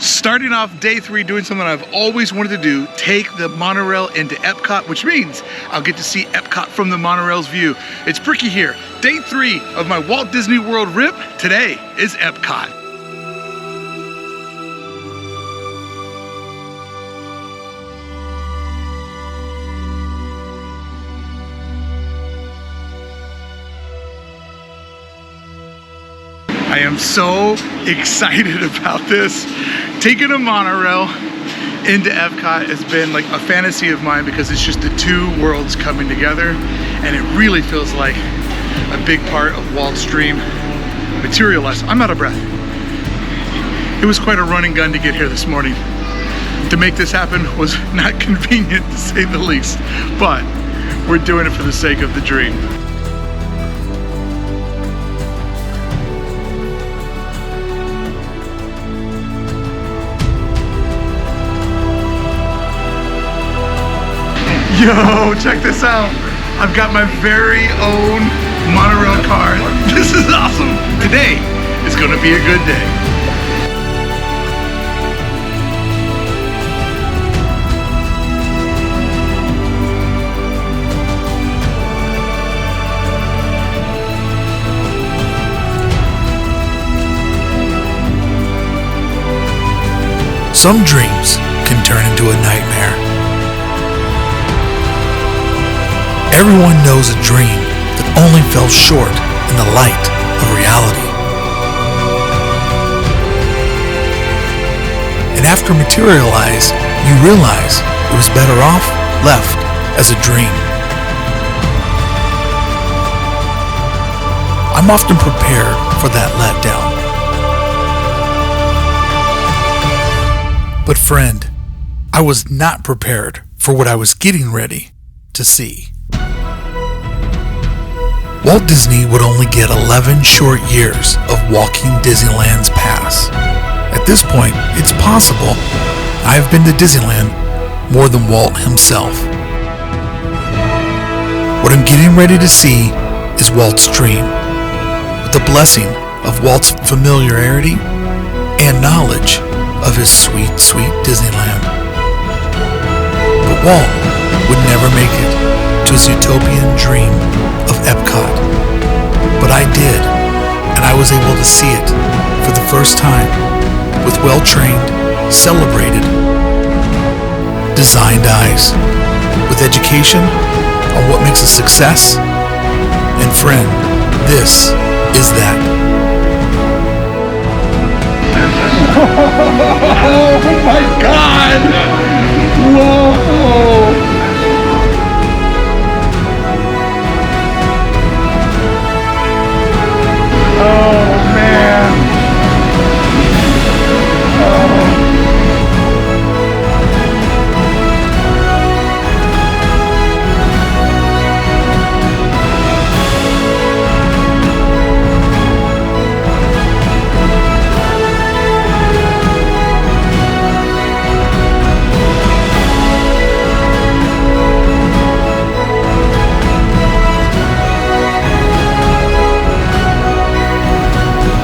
Starting off day 3 doing something I've always wanted to do, take the monorail into Epcot, which means I'll get to see Epcot from the monorail's view. It's Bricky here, day 3 of my Walt Disney World rip. Today is Epcot. I am so excited about this. Taking a monorail into Epcot has been like a fantasy of mine because it's just the two worlds coming together, and it really feels like a big part of Walt's dream materialized. I'm out of breath. It was quite a run and gun to get here this morning. To make this happen was not convenient, to say the least, but we're doing it for the sake of the dream. Yo, check this out. I've got my very own monorail card. This is awesome. Today is gonna be a good day. Some dreams can turn into a nightmare. Everyone knows a dream that only fell short in the light of reality. And after materialize, you realize it was better off left as a dream. I'm often prepared for that letdown. But friend, I was not prepared for what I was getting ready to see. Walt Disney would only get 11 short years of walking Disneyland's pass. At this point, it's possible I have been to Disneyland more than Walt himself. What I'm getting ready to see is Walt's dream, with the blessing of Walt's familiarity and knowledge of his sweet, sweet Disneyland. But Walt would never make it to his utopian dream of Epcot. But I did, and I was able to see it for the first time with well-trained, celebrated, designed eyes, with education on what makes a success. And friend, this is that. Oh my God! Whoa! Oh man! Oh.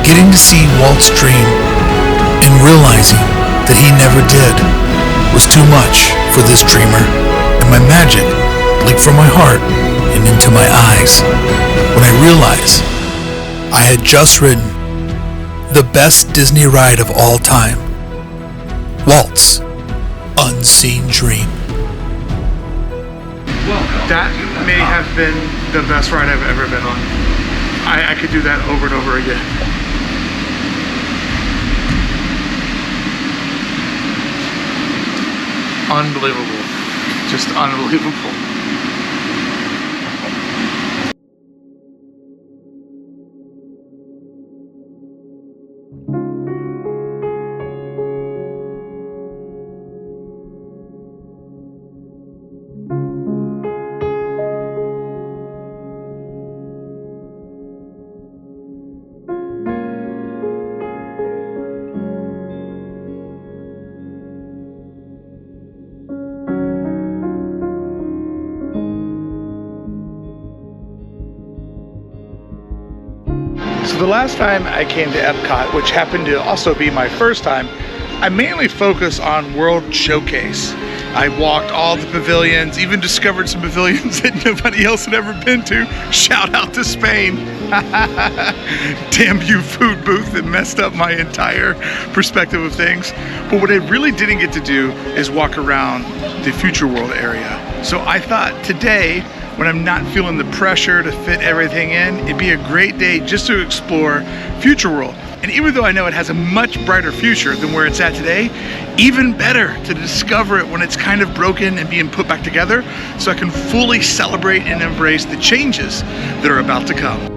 Getting to see Walt's dream and realizing that he never did was too much for this dreamer, and my magic leaked from my heart and into my eyes when I realized I had just ridden the best Disney ride of all time, Walt's Unseen Dream. Well, that may have been the best ride I've ever been on. I could do that over and over again. Unbelievable. Just unbelievable. So the last time I came to Epcot, which happened to also be my first time, I mainly focus on World Showcase. I walked all the pavilions, even discovered some pavilions that nobody else had ever been to. Shout out to Spain. Damn you, food booth, that messed up my entire perspective of things. But what I really didn't get to do is walk around the Future World area. So I thought today, when I'm not feeling the pressure to fit everything in, it'd be a great day just to explore Future World. And even though I know it has a much brighter future than where it's at today, even better to discover it when it's kind of broken and being put back together, so I can fully celebrate and embrace the changes that are about to come.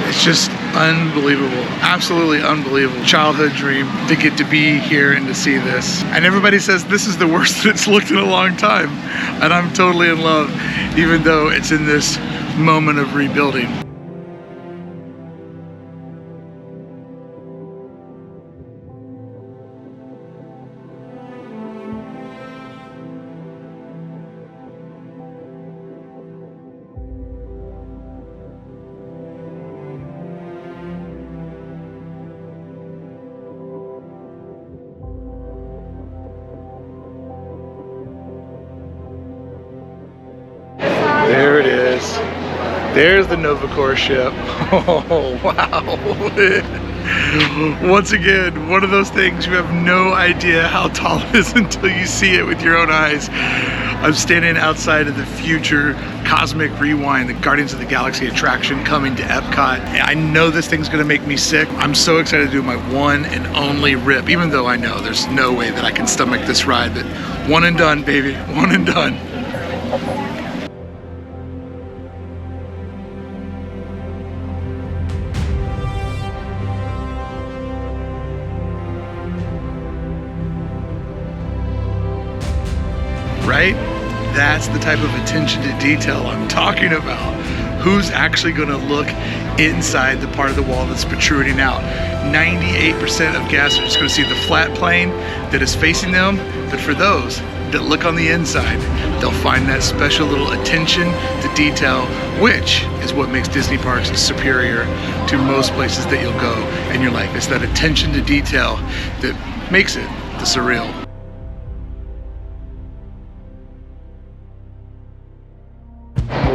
It's just unbelievable, absolutely unbelievable. Childhood dream to get to be here and to see this. And everybody says this is the worst that it's looked in a long time. And I'm totally in love, even though it's in this moment of rebuilding. There it is. There's the Novacore ship. Oh, wow. Once again, one of those things you have no idea how tall it is until you see it with your own eyes. I'm standing outside of the future Cosmic Rewind, the Guardians of the Galaxy attraction coming to Epcot. I know this thing's gonna make me sick. I'm so excited to do my one and only rip, even though I know there's no way that I can stomach this ride. But one and done, baby, one and done. Right? That's the type of attention to detail I'm talking about. Who's actually going to look inside the part of the wall that's protruding out? 98% of guests are just going to see the flat plane that is facing them, but for those that look on the inside, they'll find that special little attention to detail, which is what makes Disney parks superior to most places that you'll go in your life. It's that attention to detail that makes it the surreal.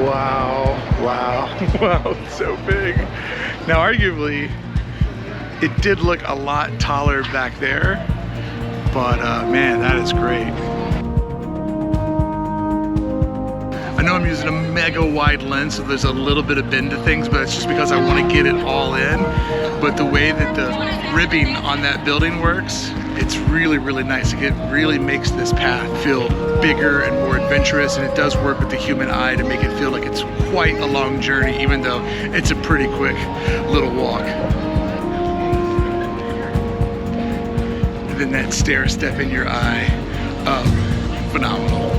Wow, wow, wow, it's so big. Now, arguably, it did look a lot taller back there, but man, that is great. I know I'm using a mega wide lens, so there's a little bit of bend to things, but it's just because I want to get it all in. But the way that the ribbing on that building works, it's really, really nice. It really makes this path feel bigger and more adventurous, and it does work with the human eye to make it feel like it's quite a long journey, even though it's a pretty quick little walk. And then that stair step in your eye, phenomenal.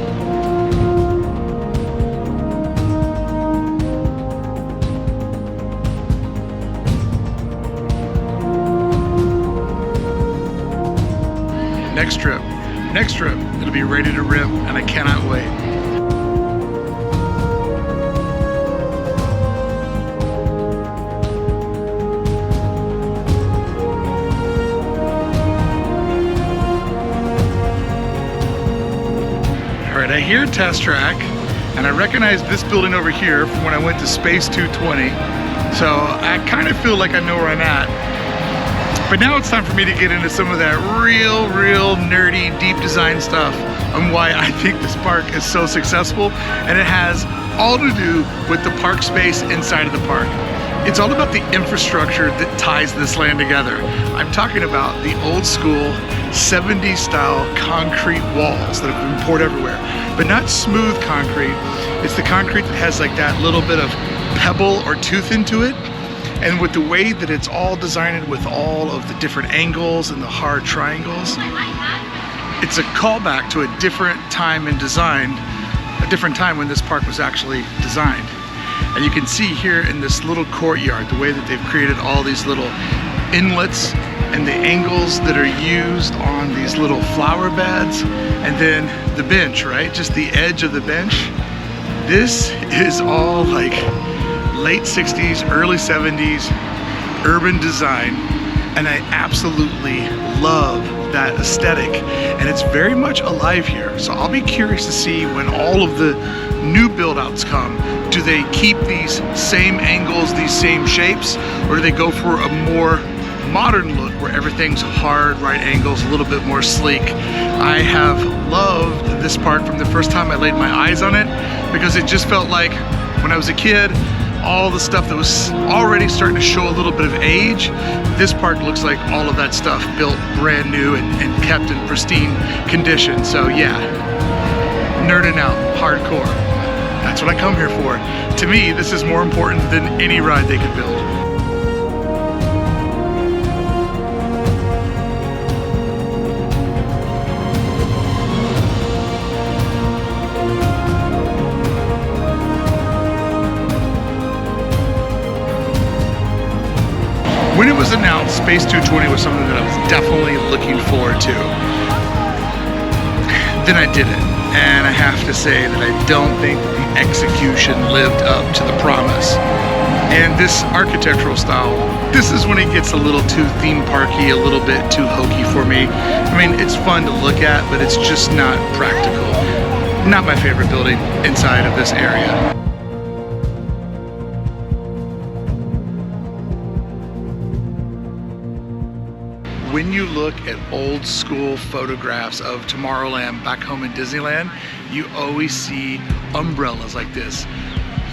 Next trip, it'll be ready to rip, and I cannot wait. hear test track, and I recognize this building over here from when I went to Space 220. So I kind of feel like I know where I'm at. But now it's time for me to get into some of that real nerdy, deep design stuff on why I think this park is so successful, and it has all to do with the park space inside of the park. It's all about the infrastructure that ties this land together. I'm talking about the old school 70s style concrete walls that have been poured everywhere, but not smooth concrete. It's the concrete that has like that little bit of pebble or tooth into it. And with the way that it's all designed with all of the different angles and the hard triangles, it's a callback to a different time in design, a different time when this park was actually designed. And you can see here in this little courtyard, the way that they've created all these little inlets and the angles that are used on these little flower beds, and then the bench, right? Just the edge of the bench. This is all like late 60s, early 70s urban design, and I absolutely love that aesthetic, and it's very much alive here. So I'll be curious to see when all of the new build outs come, do they keep these same angles, these same shapes, or do they go for a more modern look where everything's hard right angles, a little bit more sleek? I have loved this park from the first time I laid my eyes on it, because it just felt like when I was a kid, all the stuff that was already starting to show a little bit of age, this park looks like all of that stuff built brand new and kept in pristine condition. So yeah, nerding out, hardcore. That's what I come here for. To me, this is more important than any ride they could build. When it was announced, Space 220 was something that I was definitely looking forward to. Then I did it, and I have to say that I don't think that the execution lived up to the promise. And this architectural style, this is when it gets a little too theme parky, a little bit too hokey for me. I mean, it's fun to look at, but it's just not practical. Not my favorite building inside of this area. When you look at old school photographs of Tomorrowland back home in Disneyland, you always see umbrellas like this.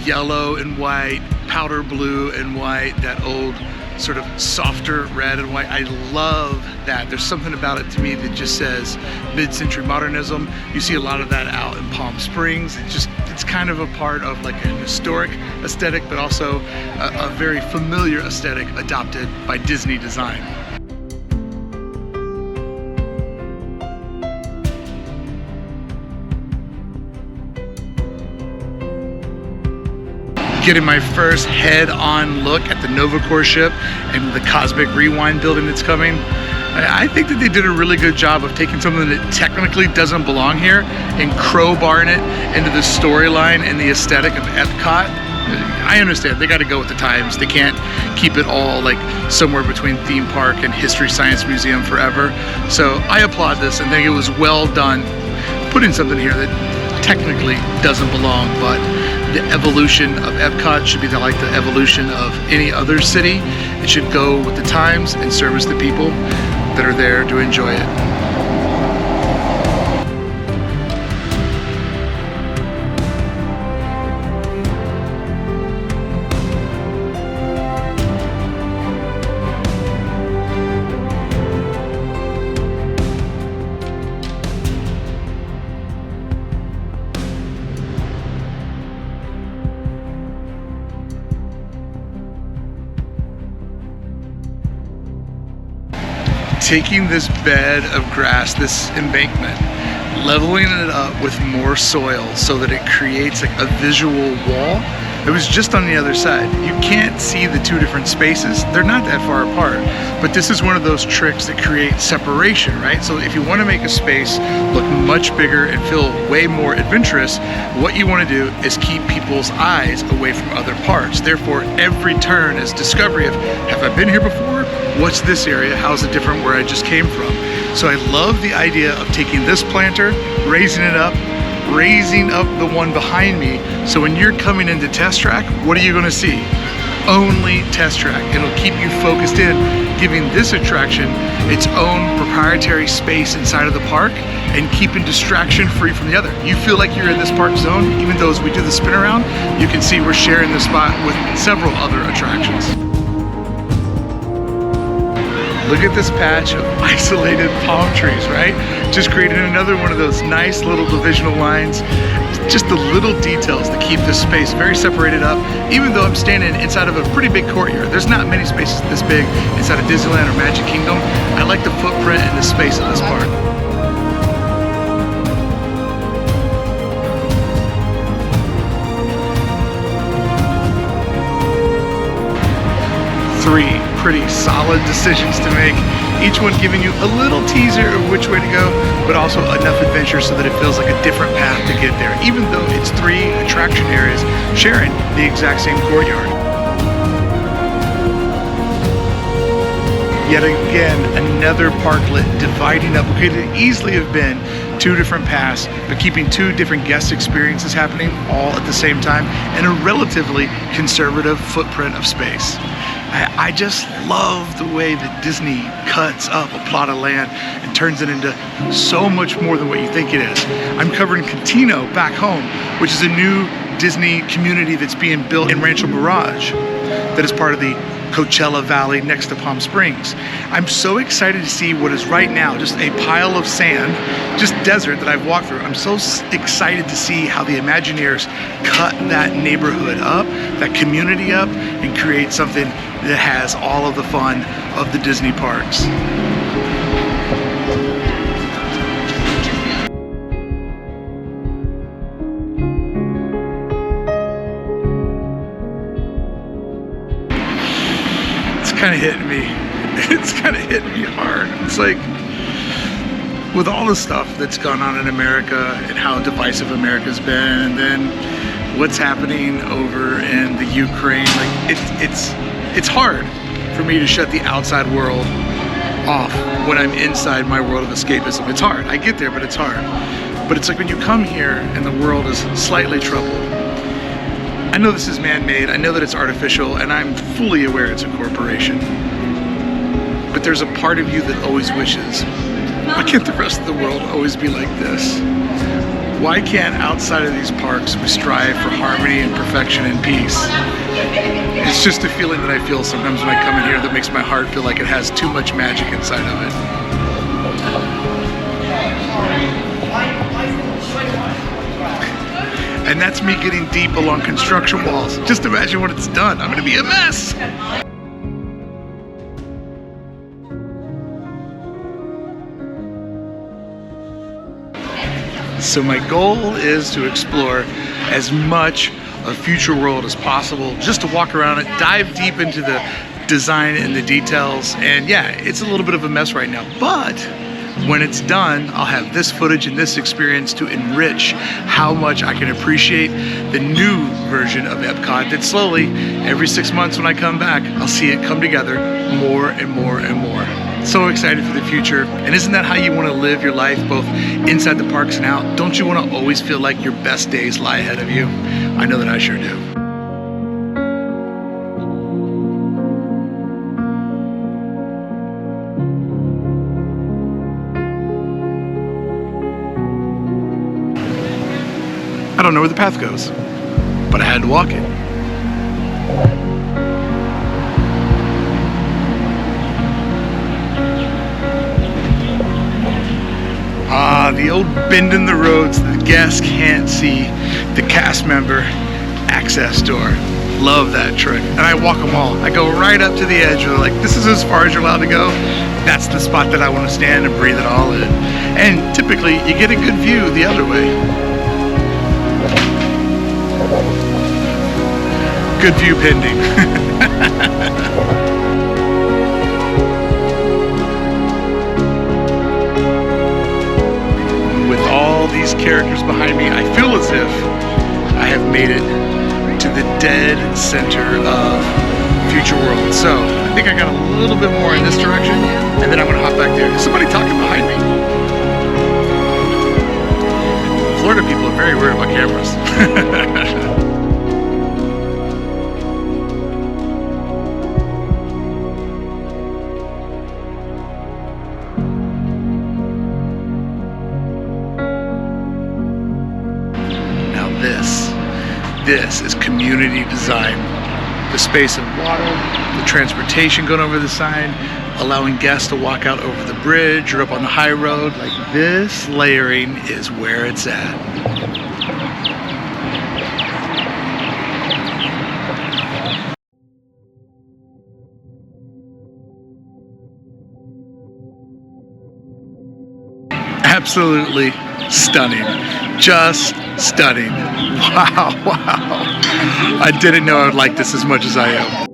Yellow and white, powder blue and white, that old sort of softer red and white. I love that. There's something about it to me that just says mid-century modernism. You see a lot of that out in Palm Springs. It's kind of a part of like an historic aesthetic, but also a very familiar aesthetic adopted by Disney design. Getting my first head-on look at the Novacore ship and the Cosmic Rewind building that's coming. I think that they did a really good job of taking something that technically doesn't belong here and crowbarring it into the storyline and the aesthetic of Epcot. I understand, they gotta go with the times. They can't keep it all like somewhere between theme park and History Science Museum forever. So I applaud this and think it was well done putting something here that technically doesn't belong, but the evolution of Epcot should be like the evolution of any other city. It should go with the times and service the people that are there to enjoy it. Taking this bed of grass, this embankment, leveling it up with more soil so that it creates like a visual wall. It was just on the other side. You can't see the two different spaces. They're not that far apart, but this is one of those tricks that create separation, right? So if you want to make a space look much bigger and feel way more adventurous, what you want to do is keep people's eyes away from other parts. Therefore, every turn is discovery of, have I been here before? What's this area? How's it different where I just came from? So I love the idea of taking this planter, raising it up, raising up the one behind me. So when you're coming into test track, what are you gonna see? Only test track. It'll keep you focused in, giving this attraction its own proprietary space inside of the park and keeping distraction free from the other. You feel like you're in this park zone, even though as we do the spin around, you can see we're sharing the spot with several other attractions. Look at this patch of isolated palm trees, right? Just created another one of those nice little divisional lines. Just the little details that keep this space very separated up, even though I'm standing inside of a pretty big courtyard. There's not many spaces this big inside of Disneyland or Magic Kingdom. I like the footprint and the space of this park. Three pretty solid decisions to make, each one giving you a little teaser of which way to go, but also enough adventure so that it feels like a different path to get there, even though it's three attraction areas sharing the exact same courtyard. Yet again, another parklet dividing up what could easily have been two different paths, but keeping two different guest experiences happening all at the same time in a relatively conservative footprint of space. I just love the way that Disney cuts up a plot of land and turns it into so much more than what you think it is. I'm covering Cantino back home, which is a new Disney community that's being built in Rancho Mirage that is part of the Coachella Valley next to Palm Springs. I'm so excited to see what is right now just a pile of sand, just desert that I've walked through. I'm so excited to see how the Imagineers cut that neighborhood up, that community up, and create something that has all of the fun of the Disney parks. Kind of hitting me. It's kind of hitting me hard. It's like, with all the stuff that's gone on in America and how divisive America's been, and then what's happening over in the Ukraine, like it's hard for me to shut the outside world off when I'm inside my world of escapism. It's hard. I get there, but it's hard. But it's like when you come here and the world is slightly troubled. I know this is man-made, I know that it's artificial, and I'm fully aware it's a corporation. But there's a part of you that always wishes, why can't the rest of the world always be like this? Why can't outside of these parks we strive for harmony and perfection and peace? It's just a feeling that I feel sometimes when I come in here that makes my heart feel like it has too much magic inside of it. And that's me getting deep along construction walls. Just imagine when it's done. I'm gonna be a mess. So my goal is to explore as much of Future World as possible, just to walk around it, dive deep into the design and the details. And yeah, it's a little bit of a mess right now, but when it's done, I'll have this footage and this experience to enrich how much I can appreciate the new version of Epcot that slowly, every 6 months when I come back, I'll see it come together more and more and more. So excited for the future. And isn't that how you want to live your life, both inside the parks and out? Don't you want to always feel like your best days lie ahead of you? I know that I sure do. I don't know where the path goes, but I had to walk it. The old bend in the road so the guests can't see the cast member access door. Love that trick. And I walk them all. I go right up to the edge. They're like, this is as far as you're allowed to go. That's the spot that I want to stand and breathe it all in. And typically, you get a good view the other way. Good view pending. With all these characters behind me, I feel as if I have made it to the dead center of Future World. So I think I got a little bit more in this direction, and then I'm gonna hop back there. Somebody talking behind me. Florida people are very weird about cameras. This is community design. The space and water, the transportation going over the side, allowing guests to walk out over the bridge or up on the high road. Like, this layering is where it's at. Absolutely stunning. Just stunning. Wow, wow. I didn't know I would like this as much as I am.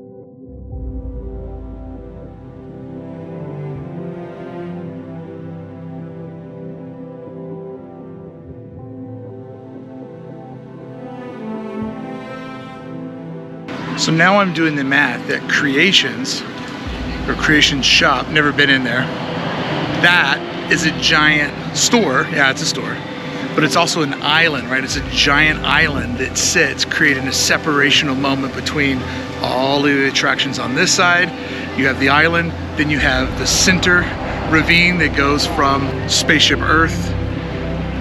So now I'm doing the math that Creations, or Creations Shop, never been in there, that is a giant store. Yeah, it's a store. But it's also an island, right? It's a giant island that sits, creating a separational moment between all of the attractions on this side. You have the island, then you have the center ravine that goes from Spaceship Earth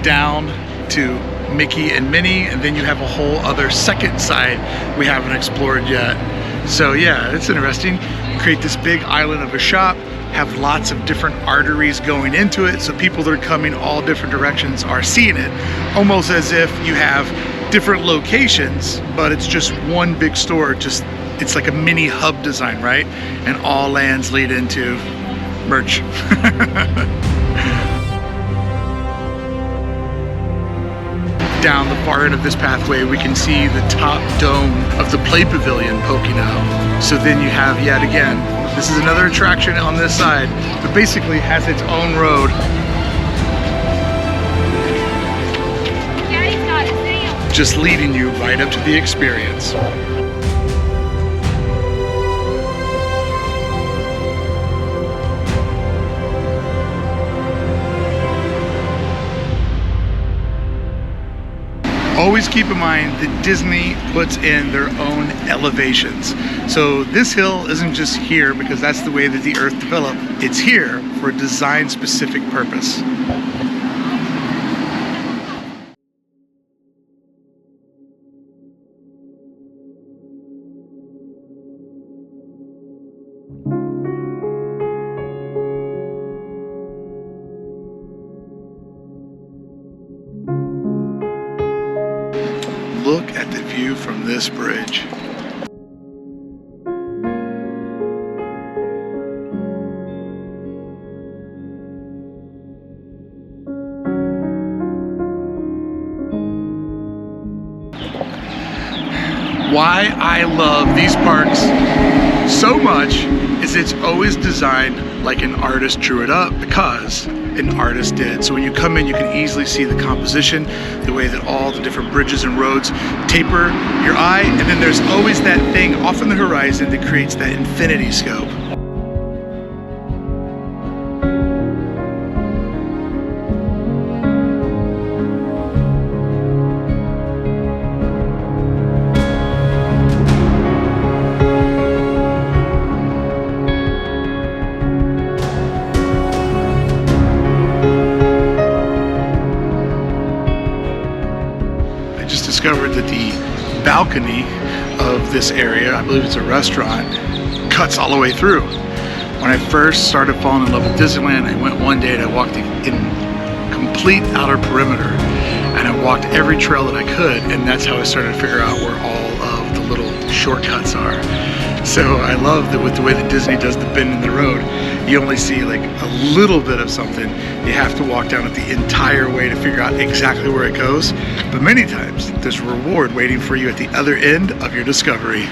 down to Mickey and Minnie, and then you have a whole other second side we haven't explored yet. So yeah, it's interesting. Create this big island of a shop, have lots of different arteries going into it, so people that are coming all different directions are seeing it, almost as if you have different locations, but it's just one big store. Just, it's like a mini hub design, right? And all lands lead into merch. Down the far end of this pathway, we can see the top dome of the Play Pavilion poking out. So then you have, yet again, this is another attraction on this side, but basically has its own road. Daddy's got his nail. Just leading you right up to the experience. Always keep in mind that Disney puts in their own elevations. So this hill isn't just here because that's the way that the earth developed. It's here for a design specific purpose. Look at the view from this bridge. Why I love these parks so much is it's always designed like an artist drew it up, because an artist did. So when you come in, you can easily see the composition, the way that all the different bridges and roads taper your eye, and then there's always that thing off in the horizon that creates that infinity scope. Discovered that the balcony of this area, I believe it's a restaurant, cuts all the way through. When I first started falling in love with Disneyland, I went one day and I walked in complete outer perimeter, and I walked every trail that I could, and that's how I started to figure out where all of the little shortcuts are. So I love that with the way that Disney does the bend in the road, you only see like a little bit of something. You have to walk down it the entire way to figure out exactly where it goes. But many times, there's a reward waiting for you at the other end of your discovery.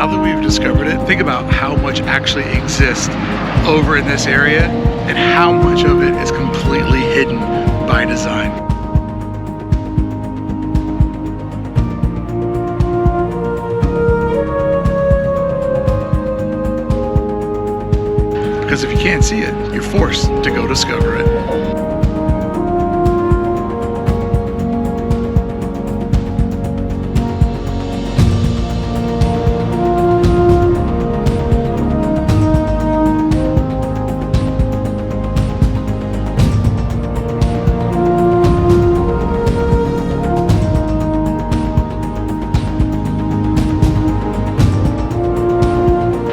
that we've discovered it, think about how much actually exists over in this area and how much of it is completely hidden by design. Because if you can't see it, you're forced to go discover it.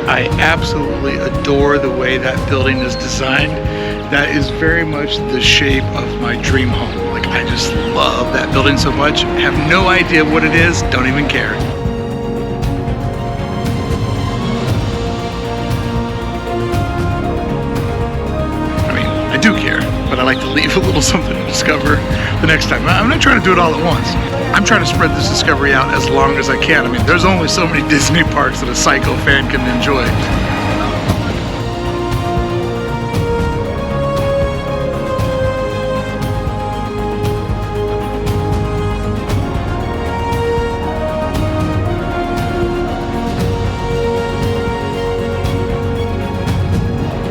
I absolutely adore the way that building is designed. That is very much the shape of my dream home. Like, I just love that building so much. Have no idea what it is, don't even care. I mean, I do care, but I like to leave a little something to discover the next time. I'm not trying to do it all at once. I'm trying to spread this discovery out as long as I can. I mean, there's only so many Disney parks that a psycho fan can enjoy.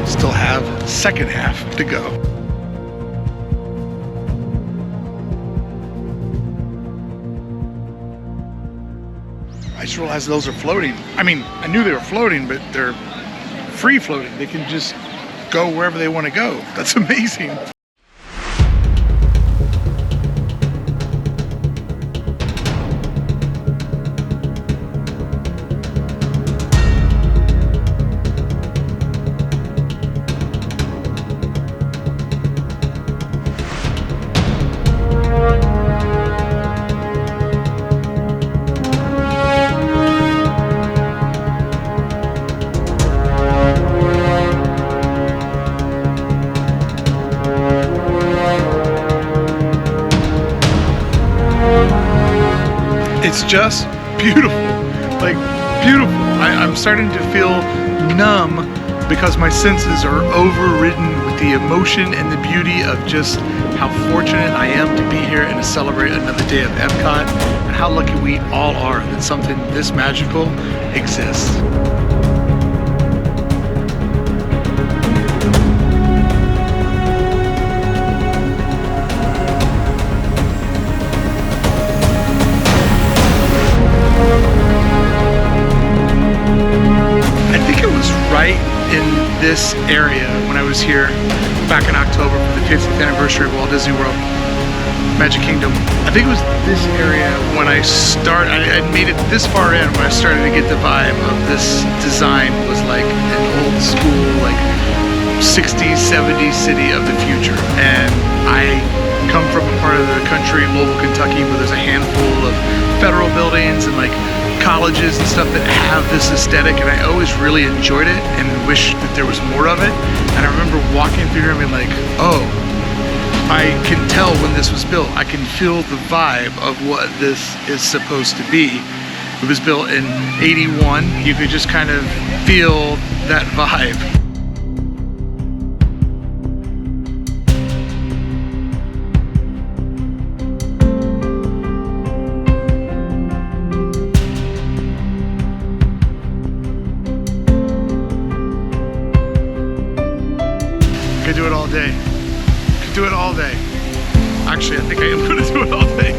Still have the second half to go. I just realized those are floating. I mean, I knew they were floating, but they're free floating. They can just go wherever they want to go. That's amazing. It's just beautiful, like beautiful. I'm starting to feel numb because my senses are overridden with the emotion and the beauty of just how fortunate I am to be here and to celebrate another day of Epcot, and how lucky we all are that something this magical exists. Right in this area when I was here back in October for the 50th anniversary of Walt Disney World, Magic Kingdom. I think it was this area when I made it this far in when I started to get the vibe of this design was like an old school, like 60s, 70s city of the future. And I come from a part of the country, Louisville, Kentucky, where there's a handful of federal buildings and like colleges and stuff that have this aesthetic, and I always really enjoyed it and wish that there was more of it. And I remember walking through here and being like, oh, I can tell when this was built. I can feel the vibe of what this is supposed to be. It was built in '81. You could just kind of feel that vibe. Could do it all day. Could do it all day. Actually, I think I am going to do it all day.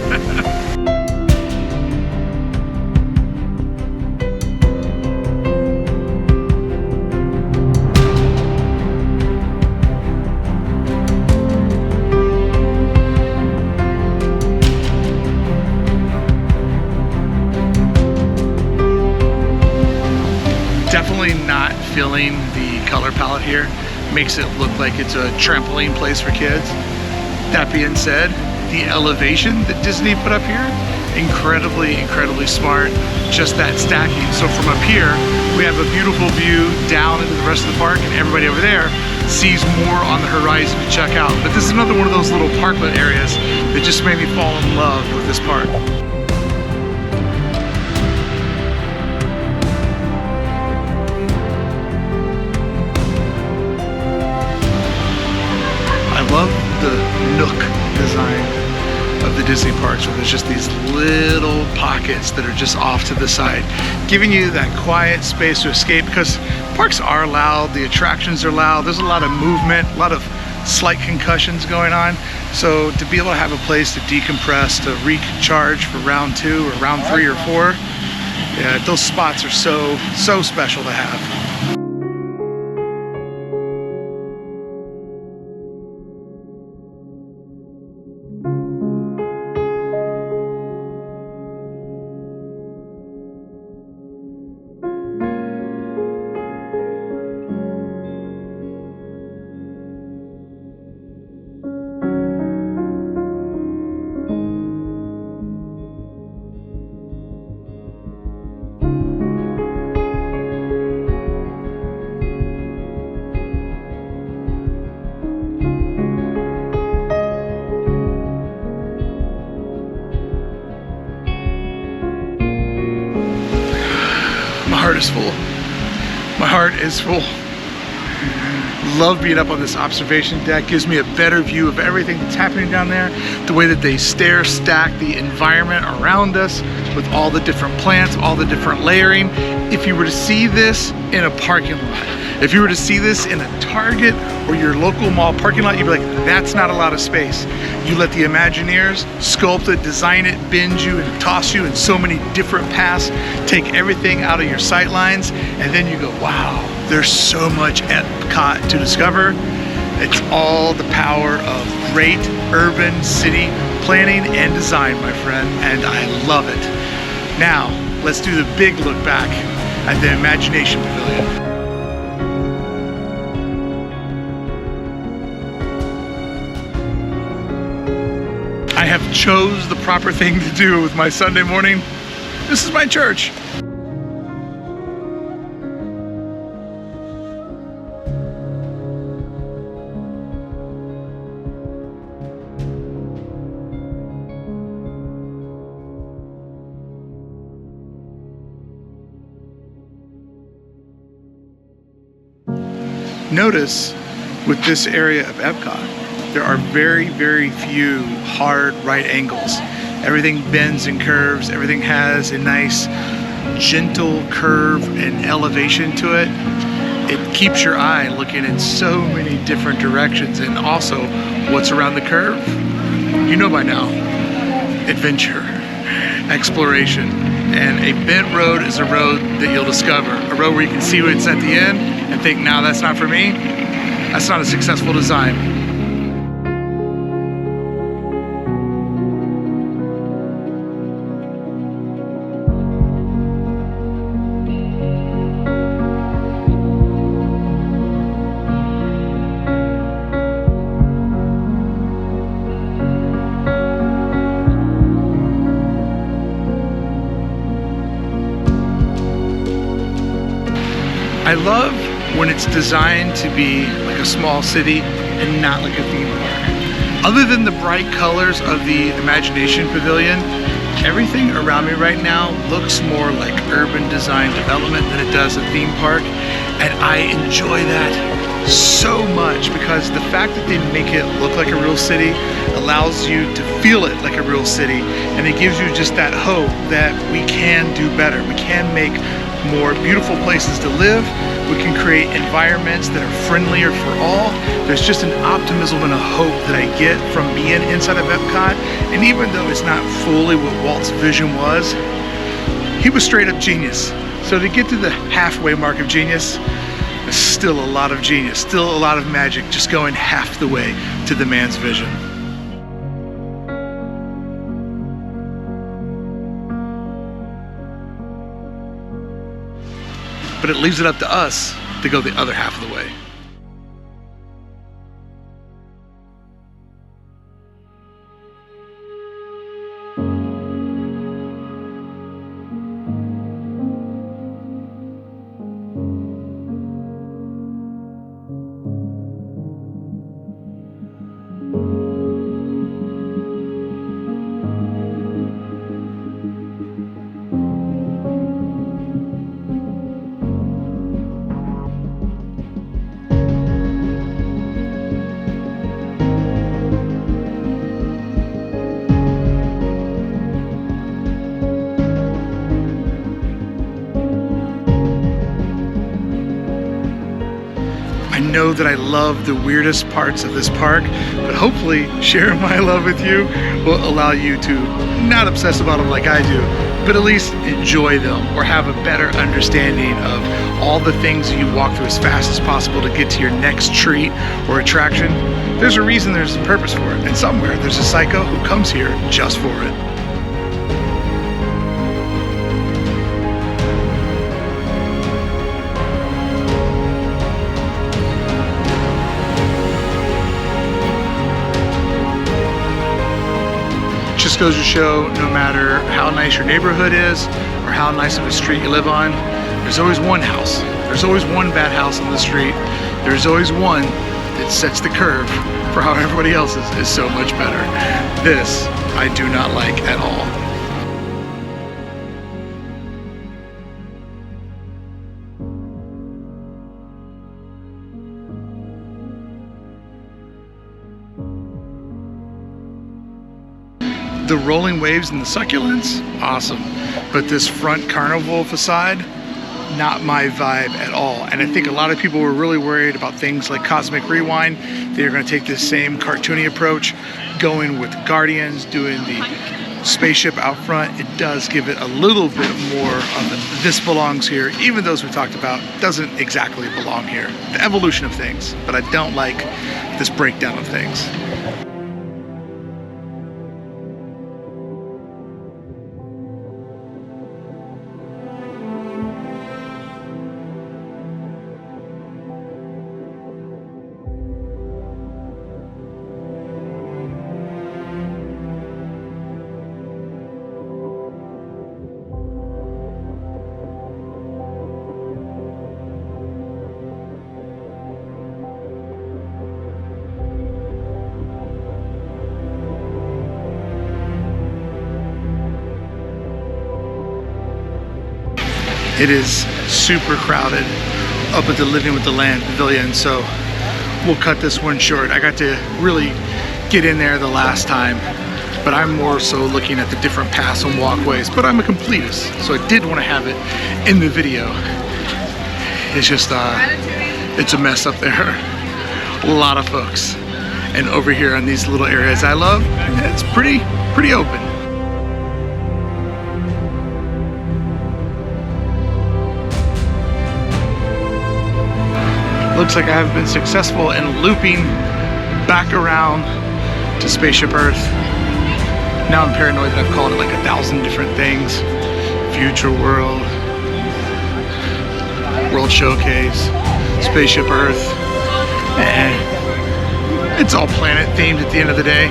Definitely not feeling the color palette here. Makes it look like it's a trampoline place for kids. That being said, the elevation that Disney put up here, incredibly smart. Just that stacking. So from up here, we have a beautiful view down into the rest of the park, and everybody over there sees more on the horizon to check out. But this is another one of those little parklet areas that just made me fall in love with this park. nook design of the Disney parks, where there's just these little pockets that are just off to the side, giving you that quiet space to escape, because parks are loud, the attractions are loud, there's a lot of movement, a lot of slight concussions going on. So to be able to have a place to decompress, to recharge for round 2 or round 3 or 4, yeah, those spots are so special to have. My heart is full. My heart is full. Love being up on this observation deck. Gives me a better view of everything that's happening down there. The way that they stack the environment around us with all the different plants, all the different layering. If you were to see this in a parking lot, if you were to see this in a Target or your local mall parking lot, you'd be like, that's not a lot of space. You let the Imagineers sculpt it, design it, bend you and toss you in so many different paths, take everything out of your sight lines, and then you go, wow, there's so much Epcot to discover. It's all the power of great urban city planning and design, my friend, and I love it. Now, let's do the big look back at the Imagination Pavilion. I have chose the proper thing to do with my Sunday morning. This is my church. Notice with this area of Epcot, there are very, very few hard right angles. Everything bends and curves. Everything has a nice, gentle curve and elevation to it. It keeps your eye looking in so many different directions. And also, what's around the curve? You know by now, adventure, exploration. And a bent road is a road that you'll discover. A road where you can see what's at the end and think, no, that's not for me. That's not a successful design. I love when it's designed to be like a small city and not like a theme park. Other than the bright colors of the Imagination Pavilion, everything around me right now looks more like urban design development than it does a theme park. And I enjoy that so much because the fact that they make it look like a real city allows you to feel it like a real city. And it gives you just that hope that we can do better. We can make more beautiful places to live. We can create environments that are friendlier for all. There's just an optimism and a hope that I get from being inside of Epcot. And even though it's not fully what Walt's vision was, he was straight up genius. So to get to the halfway mark of genius, there's still a lot of genius, still a lot of magic, just going half the way to the man's vision. But it leaves it up to us to go the other half of the way. know that I love the weirdest parts of this park, but hopefully sharing my love with you will allow you to not obsess about them like I do, but at least enjoy them or have a better understanding of all the things that you walk through as fast as possible to get to your next treat or attraction. There's a reason, there's a purpose for it, and somewhere there's a psycho who comes here just for it. Just goes to show, no matter how nice your neighborhood is or how nice of a street you live on, there's always one house. There's always one bad house on the street. There's always one that sets the curve for how everybody else's is so much better. This I do not like at all. The rolling waves and the succulents, awesome. But this front carnival facade, not my vibe at all. And I think a lot of people were really worried about things like Cosmic Rewind. They're gonna take this same cartoony approach, going with Guardians, doing the spaceship out front. It does give it a little bit more of the this belongs here, even those we talked about doesn't exactly belong here. The evolution of things, but I don't like this breakdown of things. It is super crowded up at the Living with the Land Pavilion, so we'll cut this one short. I got to really get in there the last time, but I'm more so looking at the different paths and walkways, but I'm a completist, so I did want to have it in the video. It's just, it's a mess up there. A lot of folks. And over here in these little areas I love, it's pretty open. Looks like I have been successful in looping back around to Spaceship Earth. Now I'm paranoid that I've called it like 1,000 different things. Future World, World Showcase, Spaceship Earth, and it's all planet themed at the end of the day.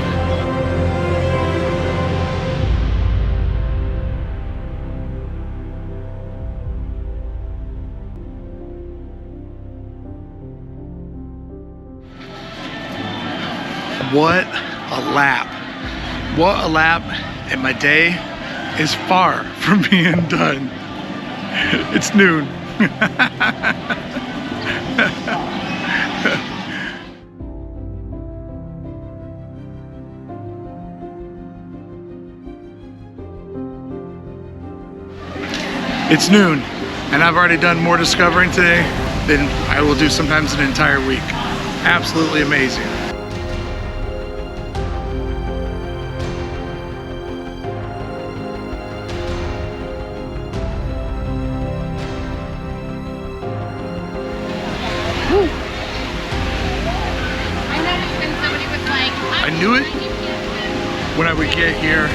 What a lap. What a lap, and my day is far from being done. It's noon. It's noon, and I've already done more discovering today than I will do sometimes an entire week. Absolutely amazing. I knew it when I would get here.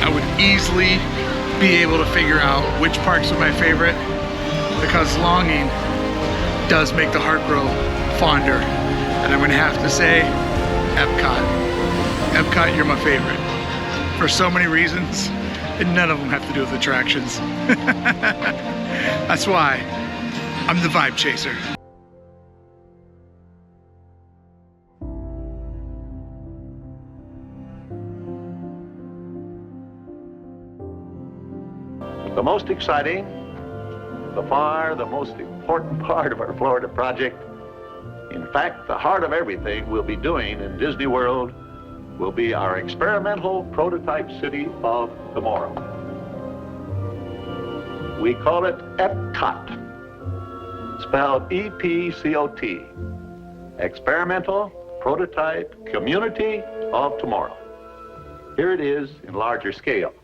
I would easily be able to figure out which parks are my favorite, because longing does make the heart grow fonder. And I'm gonna have to say Epcot. Epcot, you're my favorite for so many reasons, and none of them have to do with attractions. That's why I'm the vibe chaser. The most exciting, the most important part of our Florida project, in fact, the heart of everything we'll be doing in Disney World, will be our experimental prototype city of tomorrow. We call it EPCOT. spelled EPCOT. Experimental Prototype Community of Tomorrow. Here it is in larger scale.